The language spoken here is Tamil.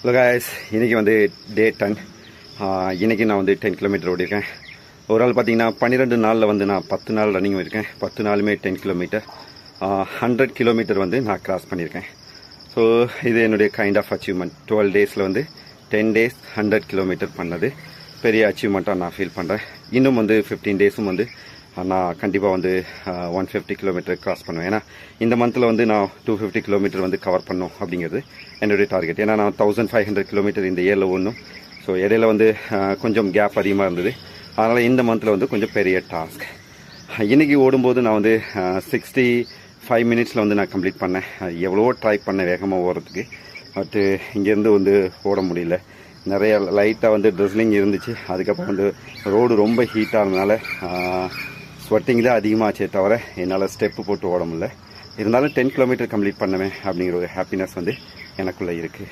ஹலோ காய்ஸ், இன்றைக்கி வந்து டே 10. இன்றைக்கி நான் வந்து 10 கிலோமீட்டர் ஓடிருக்கேன். ஒரு நாள் பார்த்தீங்கன்னா 12 நாளில் வந்து நான் 10 நாள் ரன்னிங் இருக்கேன். 10 நாளுமே 10 கிலோமீட்டர், 100 கிலோமீட்டர் வந்து நான் கிராஸ் பண்ணியிருக்கேன். ஸோ இது என்னுடைய கைண்ட் ஆஃப் அச்சீவ்மெண்ட். 12 டேஸில் வந்து 10 டேஸ் 100 கிலோமீட்டர் பண்ணது பெரிய அச்சீவ்மெண்ட்டாக நான் ஃபீல் பண்ணுறேன். இன்னும் வந்து 15 டேஸும் வந்து நான் கண்டிப்பாக வந்து 150 கிலோமீட்டர் கிராஸ் பண்ணுவேன். ஏன்னா இந்த மந்தில் வந்து நான் 250 கிலோமீட்டர் வந்து கவர் பண்ணும் அப்படிங்கிறது என்னுடைய டார்கெட். ஏன்னா நான் 1500 கிலோமீட்டர் இந்த இயரில் ஓடணும். ஸோ இடையில வந்து கொஞ்சம் கேப் அதிகமாக இருந்தது. அதனால் இந்த மந்தில் வந்து கொஞ்சம் பெரிய டாஸ்க். இன்றைக்கி ஓடும்போது நான் வந்து 65 மினிட்ஸில் வந்து நான் கம்ப்ளீட் பண்ணேன். எவ்வளவோ ட்ரை பண்ணேன் வேகமாக ஓடுறதுக்கு. பட்டு இங்கேருந்து வந்து ஓட முடியல. நிறைய லைட்டாக வந்து ட்ரெஸ்லிங் இருந்துச்சு. அதுக்கப்புறம் வந்து ரோடு ரொம்ப ஹீட்டாக இருந்தனால ஸ்வெட்டிங் தான் அதிகமாகச்சே தவிர என்னால் ஸ்டெப்பு போட்டு ஓட முடியல. இருந்தாலும் 10 கிலோமீட்டர் கம்ப்ளீட் பண்ணுவேன் அப்படிங்கிற ஒரு ஹாப்பினஸ் வந்து எனக்குள்ளே இருக்குது.